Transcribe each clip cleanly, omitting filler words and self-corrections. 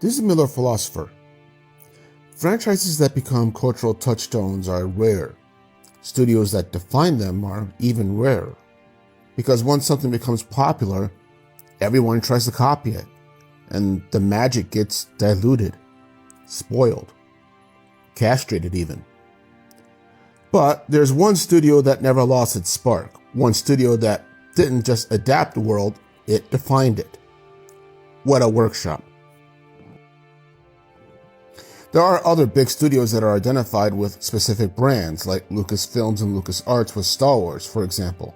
This is Miller Philosopher. Franchises that become cultural touchstones are rare. Studios that define them are even rarer. Because once something becomes popular, everyone tries to copy it, and the magic gets diluted, spoiled, castrated even. But there's one studio that never lost its spark, one studio that didn't just adapt the world, it defined it. Weta Workshop. There are other big studios that are identified with specific brands, like Lucasfilms and LucasArts with Star Wars, for example.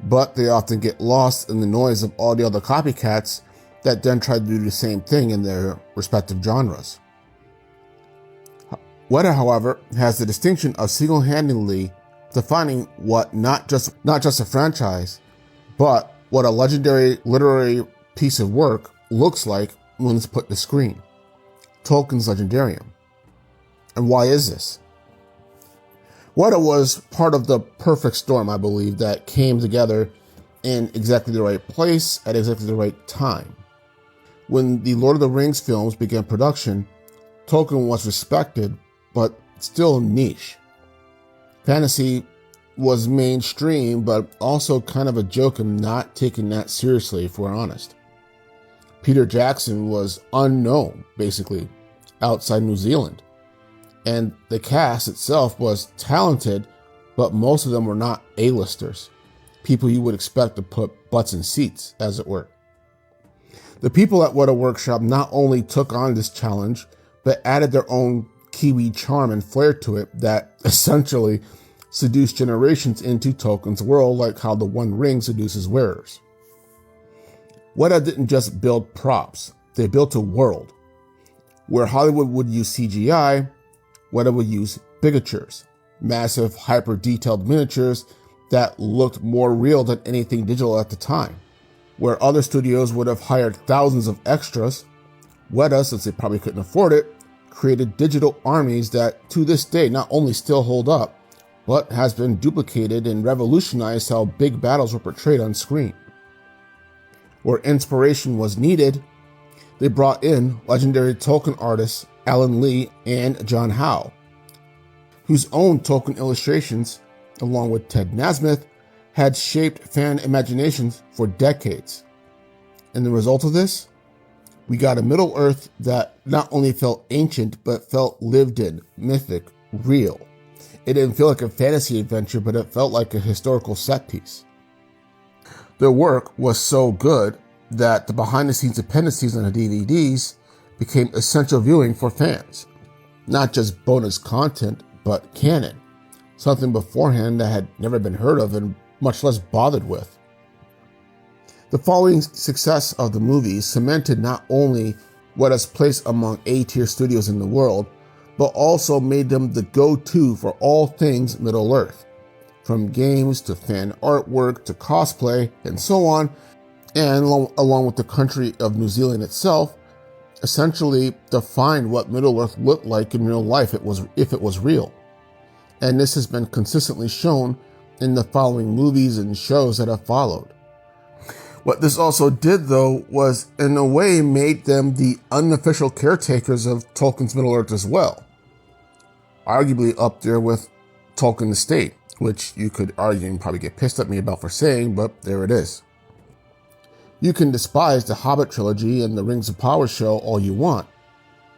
But they often get lost in the noise of all the other copycats that then try to do the same thing in their respective genres. Weta, however, has the distinction of single-handedly defining what not just a franchise, but what a legendary literary piece of work looks like when it's put to screen. Tolkien's Legendarium. And why is this? Weta was part of the perfect storm, I believe, that came together in exactly the right place at exactly the right time. When the Lord of the Rings films began production, Tolkien was respected, but still niche. Fantasy was mainstream, but also kind of a joke and not taken that seriously, if we're honest. Peter Jackson was unknown, basically, outside New Zealand. And the cast itself was talented, but most of them were not A-listers. People you would expect to put butts in seats, as it were. The people at Weta Workshop not only took on this challenge, but added their own Kiwi charm and flair to it that essentially seduced generations into Tolkien's world, like how the One Ring seduces wearers. Weta didn't just build props, they built a world. Where Hollywood would use CGI, Weta would use bigatures, massive hyper-detailed miniatures that looked more real than anything digital at the time. Where other studios would have hired thousands of extras, Weta, since they probably couldn't afford it, created digital armies that to this day not only still hold up, but has been duplicated and revolutionized how big battles were portrayed on screen. Where inspiration was needed, they brought in legendary Tolkien artists Alan Lee and John Howe, whose own Tolkien illustrations, along with Ted Nasmith, had shaped fan imaginations for decades. And the result of this? We got a Middle-earth that not only felt ancient, but felt lived in, mythic, real. It didn't feel like a fantasy adventure, but it felt like a historical set piece. Their work was so good that the behind-the-scenes appendices on the DVDs became essential viewing for fans. Not just bonus content, but canon. Something beforehand that had never been heard of and much less bothered with. The following success of the movies cemented not only Weta's place among A-tier studios in the world, but also made them the go-to for all things Middle-earth. From games to fan artwork to cosplay and so on, and along with the country of New Zealand itself, essentially defined what Middle-earth looked like in real life if it was real. And this has been consistently shown in the following movies and shows that have followed. What this also did, though, was in a way made them the unofficial caretakers of Tolkien's Middle-earth as well. Arguably up there with Tolkien Estate, which you could argue and probably get pissed at me about for saying, but there it is. You can despise the Hobbit trilogy and the Rings of Power show all you want,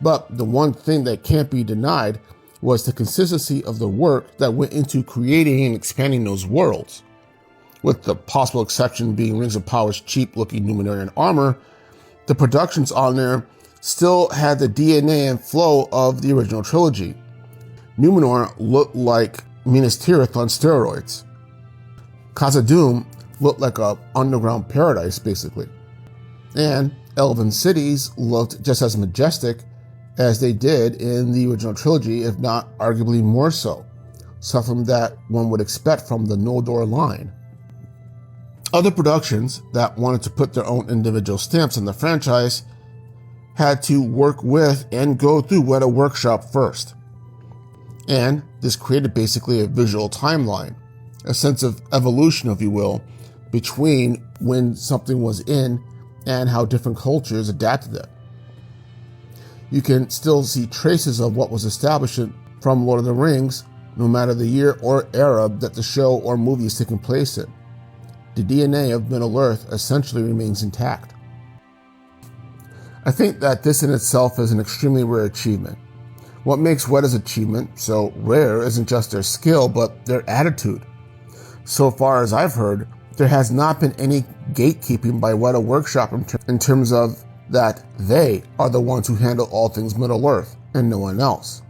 but the one thing that can't be denied was the consistency of the work that went into creating and expanding those worlds. With the possible exception being Rings of Power's cheap-looking Numenorian armor, the productions on there still had the DNA and flow of the original trilogy. Numenor looked like Minas Tirith on steroids. Khazad-dûm looked like a underground paradise, basically. And elven cities looked just as majestic as they did in the original trilogy, if not arguably more so. Something that one would expect from the Noldor line. Other productions that wanted to put their own individual stamps on the franchise had to work with and go through Weta Workshop first. And this created basically a visual timeline, a sense of evolution, if you will, between when something was in and how different cultures adapted it. you can still see traces of what was established from Lord of the Rings, no matter the year or era that the show or movie is taking place in. The DNA of Middle-earth essentially remains intact. I think that this in itself is an extremely rare achievement. What makes Weta's achievement so rare isn't just their skill, but their attitude. So far as I've heard, there has not been any gatekeeping by Weta Workshop in terms of that they are the ones who handle all things Middle-earth and no one else,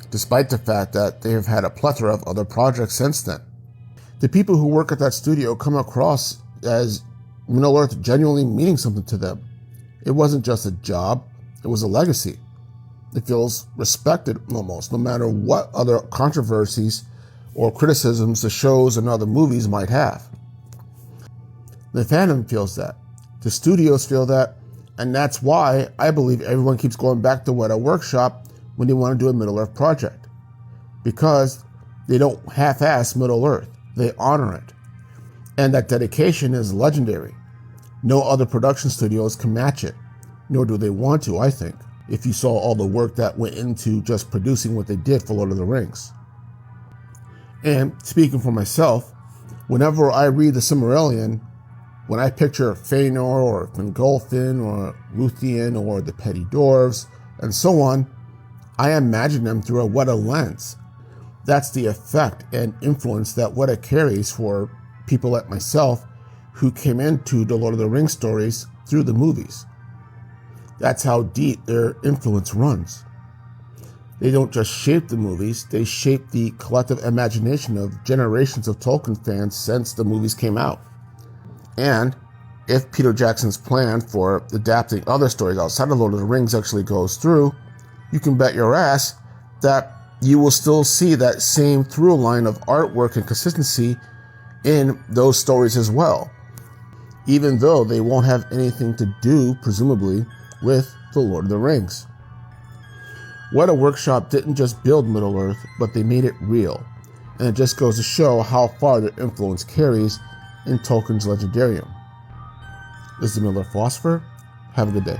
despite the fact that they have had a plethora of other projects since then. The people who work at that studio come across as Middle-earth genuinely meaning something to them. It wasn't just a job, it was a legacy. It feels respected almost, no matter what other controversies or criticisms the shows and other movies might have. The fandom feels that. The studios feel that, and that's why I believe everyone keeps going back to Weta Workshop when they want to do a Middle-earth project. Because they don't half-ass Middle-earth, they honor it. And that dedication is legendary. No other production studios can match it, nor do they want to, I think, if you saw all the work that went into just producing what they did for Lord of the Rings. And speaking for myself, whenever I read the Silmarillion, when I picture Fëanor or Fingolfin or Luthien or the Petty Dwarves and so on, I imagine them through a Weta lens. That's the effect and influence that Weta carries for people like myself who came into the Lord of the Rings stories through the movies. That's how deep their influence runs. They don't just shape the movies, they shape the collective imagination of generations of Tolkien fans since the movies came out. And if Peter Jackson's plan for adapting other stories outside of Lord of the Rings actually goes through, you can bet your ass that you will still see that same through line of artwork and consistency in those stories as well, even though they won't have anything to do, presumably, with the Lord of the Rings. Weta Workshop didn't just build Middle-earth, but they made it real, and it just goes to show how far their influence carries in Tolkien's legendarium. This is the Miller Philosopher. Have a good day.